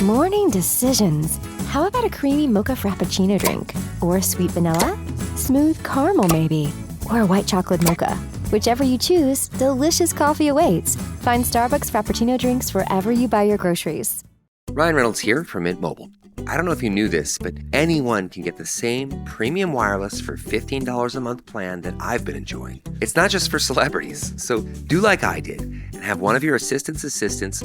Morning decisions. How about a creamy mocha frappuccino drink? Or sweet vanilla? Smooth caramel, maybe? Or a white chocolate mocha? Whichever you choose, delicious coffee awaits. Find Starbucks Frappuccino drinks wherever you buy your groceries. Ryan Reynolds here from Mint Mobile. I don't know if you knew this, but anyone can get the same premium wireless for $15 a month plan that I've been enjoying. It's not just for celebrities. So do like I did and have one of your assistants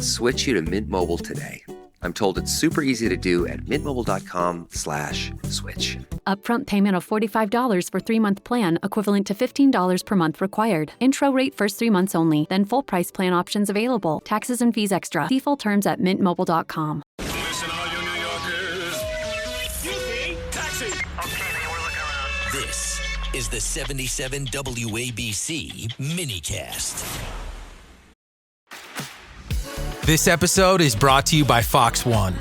switch you to Mint Mobile today. I'm told it's super easy to do at mintmobile.com/switch. Upfront payment of $45 for 3-month plan, equivalent to $15 per month required. Intro rate first 3 months only, then full price plan options available. Taxes and fees extra. See full terms at mintmobile.com. Listen, all you New Yorkers. Easy, taxi. Okay, man, we're looking around. This is the 77 WABC minicast. This episode is brought to you by Fox One.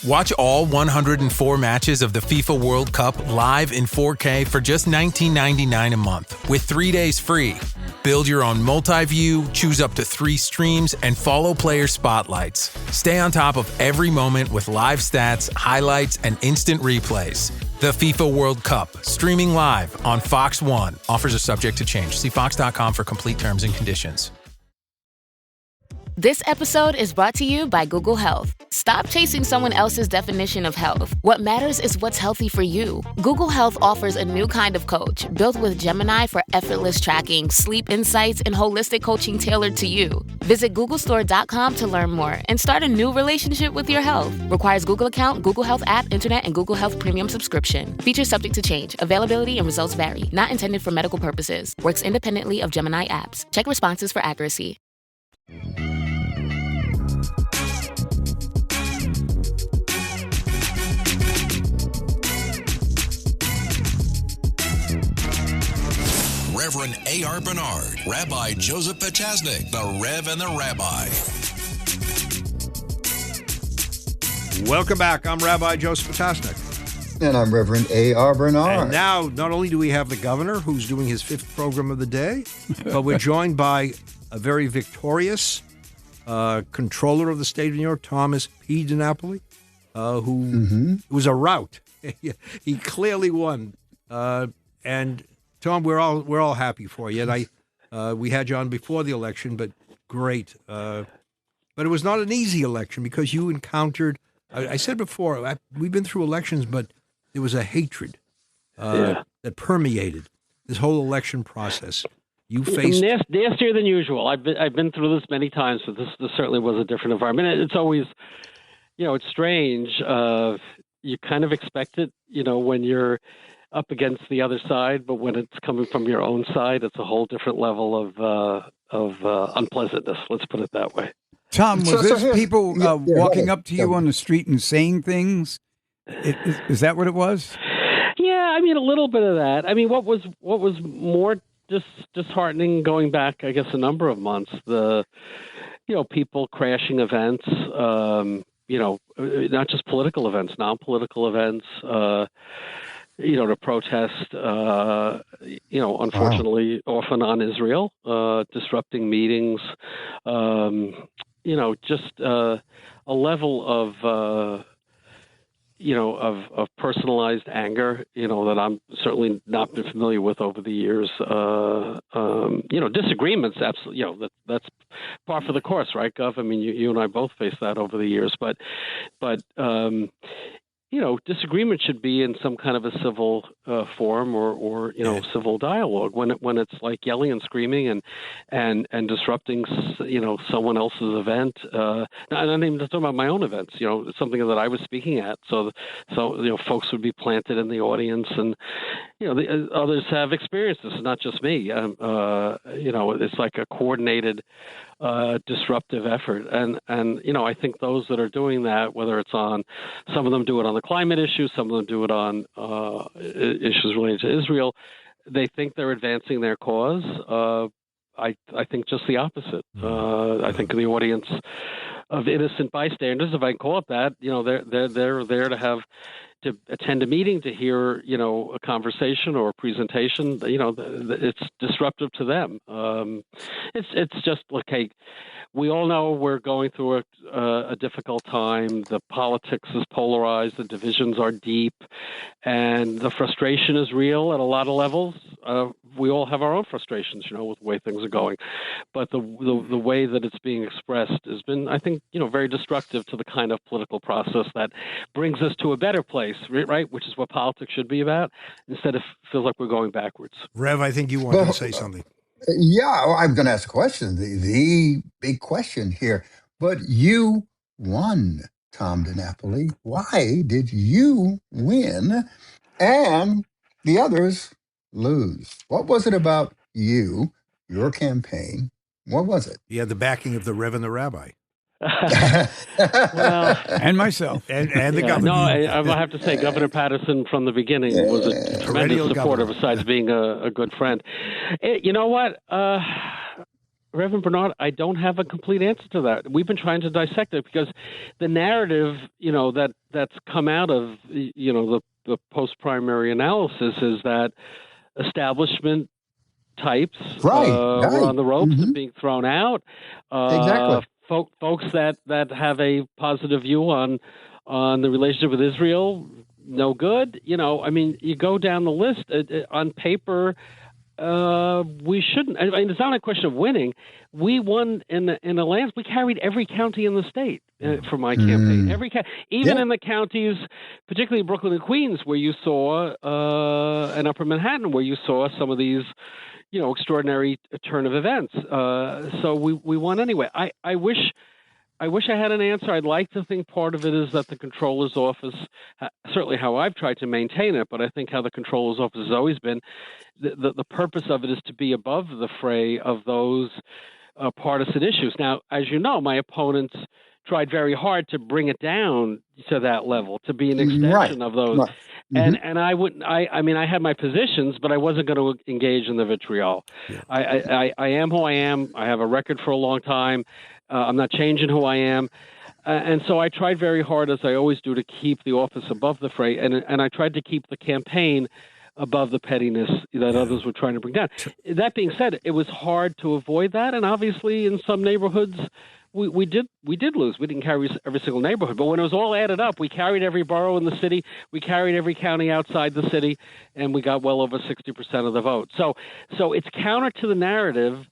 Watch all 104 matches of the FIFA World Cup live in 4K for just $19.99 a month with 3 days free. Build your own multi-view, choose up to 3 streams, and follow player spotlights. Stay on top of every moment with live stats, highlights, and instant replays. The FIFA World Cup, streaming live on Fox One. Offers are subject to change. See fox.com for complete terms and conditions. This episode is brought to you by Google Health. Stop chasing someone else's definition of health. What matters is what's healthy for you. Google Health offers a new kind of coach built with Gemini for effortless tracking, sleep insights, and holistic coaching tailored to you. Visit googlestore.com to learn more and start a new relationship with your health. Requires Google account, Google Health app, internet, and Google Health premium subscription. Features subject to change. Availability and results vary. Not intended for medical purposes. Works independently of Gemini apps. Check responses for accuracy. Reverend A.R. Bernard, Rabbi Joseph Potasnik, the Rev and the Rabbi. Welcome back. I'm Rabbi Joseph Potasnik. And I'm Reverend A.R. Bernard. And now, not only do we have the governor, who's doing his 5th program of the day, but we're joined by a very victorious comptroller of the state of New York, Thomas P. DiNapoli, who was a rout. He clearly won. And Tom, we're all happy for you. And we had you on before the election, but great. But it was not an easy election because you encountered. I said before, we've been through elections, but there was a hatred that permeated this whole election process. You faced nastier than usual. I've been through this many times, but this certainly was a different environment. It's always, it's strange. You kind of expect it, when you're up against the other side, but when it's coming from your own side, it's a whole different level of unpleasantness. Let's put it that way. Tom, was this people walking up to you on the street and saying things? Is that what it was? Yeah, a little bit of that. What was more disheartening going back, I guess, a number of months, people crashing events, not just political events, non-political events, to protest, unfortunately, often on Israel, disrupting meetings, just a level of personalized anger, that I'm certainly not been familiar with over the years. Disagreements, absolutely, that's par for the course, right, Gov? You and I both faced that over the years, but disagreement should be in some kind of a civil forum or civil dialogue. When it's like yelling and screaming and disrupting, someone else's event. And I'm even talking about my own events. It's something that I was speaking at. So folks would be planted in the audience, and the others have experienced this. It's not just me. It's like a coordinated disruptive effort. And I think those that are doing that, whether it's on, some of them do it on the climate issue, some of them do it on issues related to Israel, they think they're advancing their cause. I think just the opposite. I think the audience of innocent bystanders, if I can call it that, they're there to to attend a meeting, to hear, a conversation or a presentation, it's disruptive to them. It's just, okay, we all know we're going through a difficult time. The politics is polarized. The divisions are deep. And the frustration is real at a lot of levels. We all have our own frustrations, with the way things are going. But the way that it's being expressed has been, I think, very destructive to the kind of political process that brings us to a better place, right? Which is what politics should be about. Instead, it feels like we're going backwards. Rev, I think you wanted to say something. Yeah, I'm going to ask a question, the big question here. But you won, Tom DiNapoli. Why did you win and the others lose? What was it about you, your campaign? What was it? You had the backing of the Rev and the Rabbi. Well, and myself. And the governor. No, I will have to say Governor Paterson from the beginning was a tremendous supporter, besides being a good friend. You know what? Reverend Bernard, I don't have a complete answer to that. We've been trying to dissect it because the narrative, that's come out of, the post-primary analysis is that establishment types were on the ropes and being thrown out. Exactly. Folks that have a positive view on the relationship with Israel, no good. You go down the list. On paper, we shouldn't. It's not a question of winning. We won in the lands. We carried every county in the state for my campaign. Even in the counties, particularly Brooklyn and Queens, where you saw, and Upper Manhattan, where you saw some of these, extraordinary turn of events. So we won anyway. I wish I had an answer. I'd like to think part of it is that the controller's office, certainly how I've tried to maintain it, but I think how the controller's office has always been, the purpose of it is to be above the fray of those partisan issues. Now, as you know, my opponents tried very hard to bring it down to that level, to be an extension of those. Right. And I wouldn't. I had my positions, but I wasn't going to engage in the vitriol. Yeah. I am who I am. I have a record for a long time. I'm not changing who I am. And so I tried very hard, as I always do, to keep the office above the fray, and I tried to keep the campaign above the pettiness that others were trying to bring down. That being said, it was hard to avoid that, and obviously in some neighborhoods we did lose. We didn't carry every single neighborhood, but when it was all added up, we carried every borough in the city, we carried every county outside the city, and we got well over 60% of the vote. So it's counter to the narrative.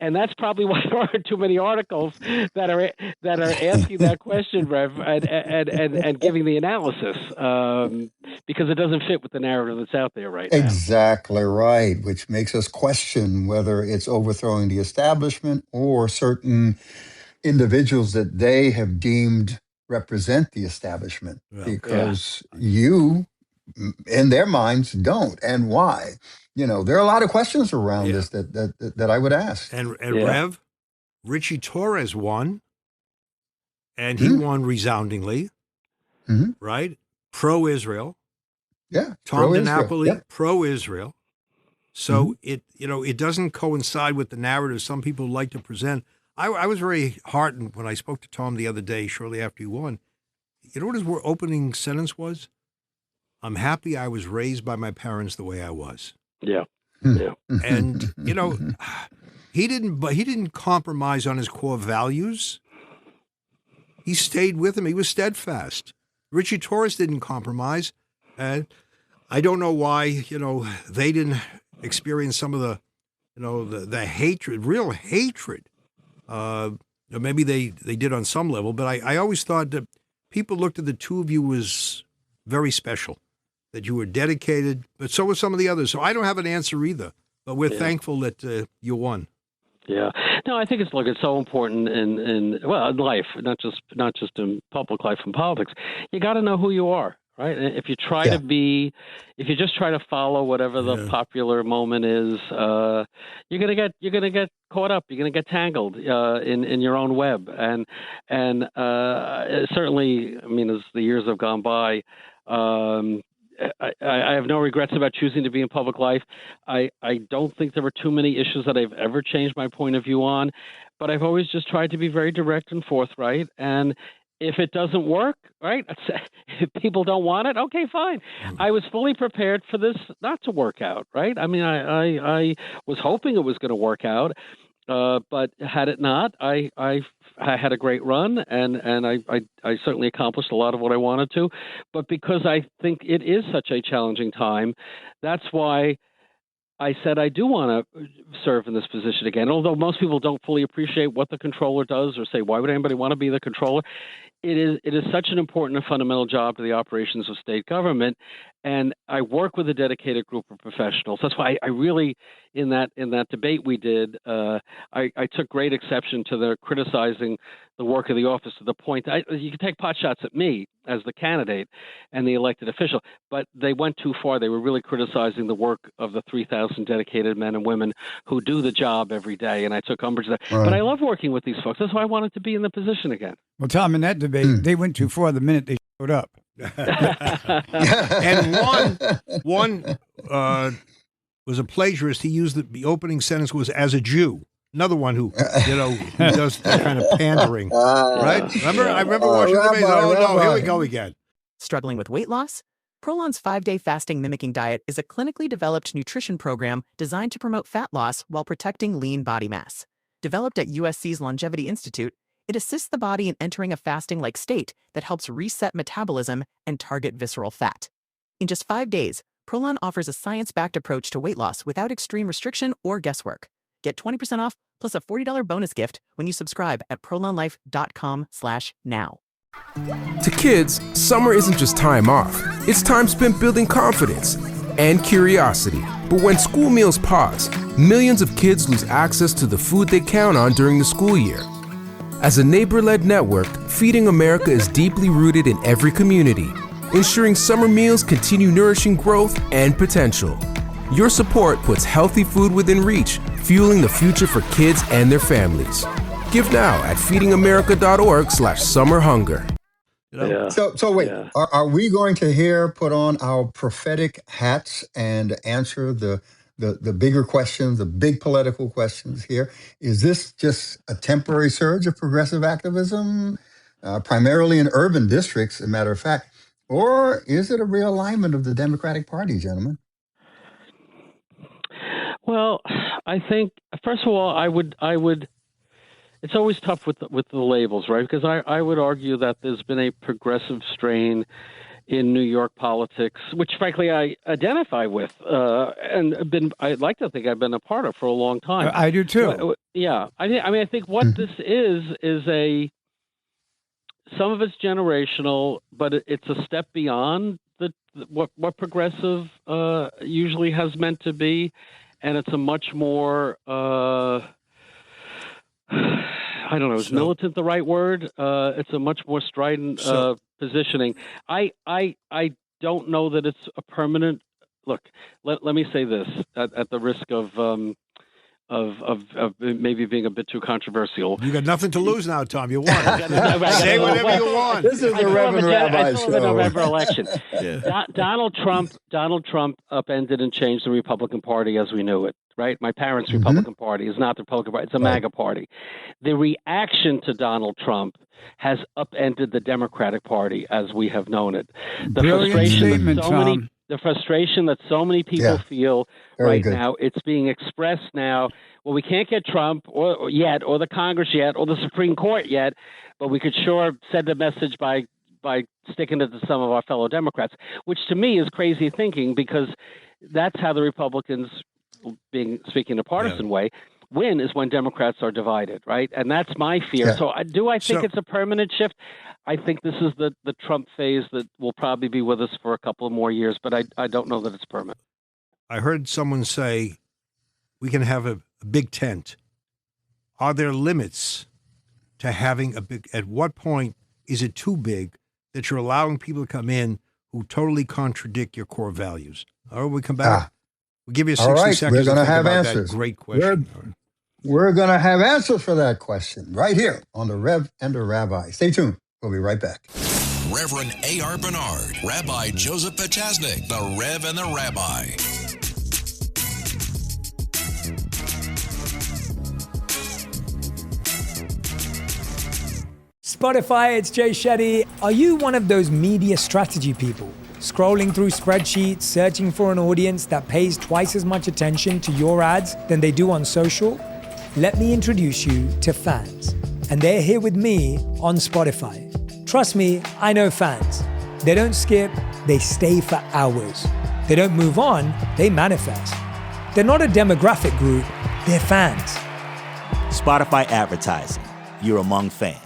And that's probably why there aren't too many articles that are asking that question, Rev, and giving the analysis, because it doesn't fit with the narrative that's out there right now. Exactly right, which makes us question whether it's overthrowing the establishment or certain individuals that they have deemed represent the establishment, because you, in their minds, don't. And why? There are a lot of questions around this that I would ask. And Rev, Richie Torres won, and he won resoundingly, right? Pro-Israel. Yeah. Tom DiNapoli, pro-Israel. So it doesn't coincide with the narrative some people like to present. I was very heartened when I spoke to Tom the other day, shortly after he won. You know what his opening sentence was? I'm happy I was raised by my parents the way I was. Yeah. And he didn't compromise on his core values. He stayed with him. He was steadfast. Richie Torres didn't compromise. And I don't know why, they didn't experience some of the hatred, real hatred. Maybe they did on some level, but I always thought that people looked at the two of you as very special, that you were dedicated, but so were some of the others. So I don't have an answer either, but we're thankful that you won. Yeah. No, I think it's so important in life, not just in public life and politics. You got to know who you are, right? And if you try to if you just try to follow whatever the popular moment is, you're gonna get caught up. You're gonna get tangled in your own web. And certainly, as the years have gone by, I have no regrets about choosing to be in public life. I don't think there were too many issues that I've ever changed my point of view on, but I've always just tried to be very direct and forthright. And if it doesn't work, right? If people don't want it, okay, fine. I was fully prepared for this not to work out, right? I mean, I was hoping it was going to work out, but had it not, I had a great run, and I certainly accomplished a lot of what I wanted to. But because I think it is such a challenging time, that's why I said I do want to serve in this position again. Although most people don't fully appreciate what the controller does or say, why would anybody want to be the controller? It is such an important and fundamental job to the operations of state government, and I work with a dedicated group of professionals. That's why I really, in that debate we did, I took great exception to their criticizing the work of the office to the point that you can take pot shots at me as the candidate and the elected official, but they went too far. They were really criticizing the work of the 3,000 dedicated men and women who do the job every day, and I took umbrage with that. Right. But I love working with these folks. That's why I wanted to be in the position again. Well, Tom, in that debate, they went too far the minute they showed up. And one was a plagiarist. He used the opening sentence was "as a Jew." Another one who does that kind of pandering, right? Remember, I remember watching the debate. Oh no, here we go again. Struggling with weight loss? Prolon's 5-day fasting mimicking diet is a clinically developed nutrition program designed to promote fat loss while protecting lean body mass. Developed at USC's Longevity Institute, it assists the body in entering a fasting-like state that helps reset metabolism and target visceral fat. In just 5 days, Prolon offers a science-backed approach to weight loss without extreme restriction or guesswork. Get 20% off plus a $40 bonus gift when you subscribe at prolonlife.com/now. To kids, summer isn't just time off. It's time spent building confidence and curiosity. But when school meals pause, millions of kids lose access to the food they count on during the school year. As a neighbor-led network, Feeding America is deeply rooted in every community, ensuring summer meals continue nourishing growth and potential. Your support puts healthy food within reach, fueling the future for kids and their families. Give now at feedingamerica.org/summerhunger. Yeah. So wait, are we going to put on our prophetic hats and answer the bigger questions, the big political questions here? Is this just a temporary surge of progressive activism, primarily in urban districts, as a matter of fact, or is it a realignment of the Democratic Party, gentlemen? Well, I think first of all, I would. It's always tough with the labels, right? Because I would argue that there's been a progressive strain in New York politics, which frankly I identify with, and I'd like to think I've been a part of for a long time. I do too. So, yeah, I mean, I think what this is some of it's generational, but it's a step beyond what progressive usually has meant to be, and it's a much more I don't know, is militant the right word? It's a much more strident positioning. I don't know that it's a permanent. Look, let me say this at the risk of maybe being a bit too controversial. You got nothing to lose now, Tom. You won. Say whatever you want. This is the Reverend Rabbi show. The November election. Donald Trump upended and changed the Republican Party as we knew it. Right? My parents' Republican Party is not the Republican Party. It's a MAGA party. The reaction to Donald Trump has upended the Democratic Party as we have known it. The frustration that so many people feel now, it's being expressed now. Well, we can't get Trump or the Congress yet, or the Supreme Court yet, but we could sure send a message by sticking it to some of our fellow Democrats, which to me is crazy thinking, because that's how the Republicans, speaking a partisan way, win is when Democrats are divided, right? And that's my fear. Yeah. So I think it's a permanent shift. I think this is the Trump phase that will probably be with us for a couple of more years, but I don't know that it's permanent. I heard someone say we can have a big tent. Are there limits to having a big? At what point is it too big that you're allowing people to come in who totally contradict your core values? Or we come back. We'll give you 60 seconds. We're going to have about answers. That great question. We're going to have answers for that question right here on the Rev and the Rabbi. Stay tuned. We'll be right back. Reverend A.R. Bernard, Rabbi Joseph Potasnik, the Rev and the Rabbi. Spotify, it's Jay Shetty. Are you one of those media strategy people? Scrolling through spreadsheets, searching for an audience that pays twice as much attention to your ads than they do on social? Let me introduce you to Fans. And they're here with me on Spotify. Trust me, I know Fans. They don't skip, they stay for hours. They don't move on, they manifest. They're not a demographic group, they're fans. Spotify advertising. You're among fans.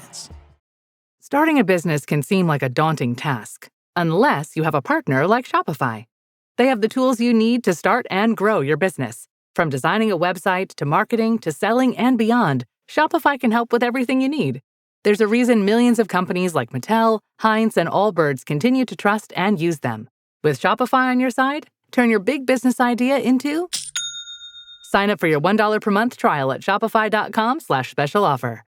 Starting a business can seem like a daunting task, unless you have a partner like Shopify. They have the tools you need to start and grow your business. From designing a website to marketing to selling and beyond, Shopify can help with everything you need. There's a reason millions of companies like Mattel, Heinz, and Allbirds continue to trust and use them. With Shopify on your side, turn your big business idea into... Sign up for your $1 per month trial at shopify.com/special offer.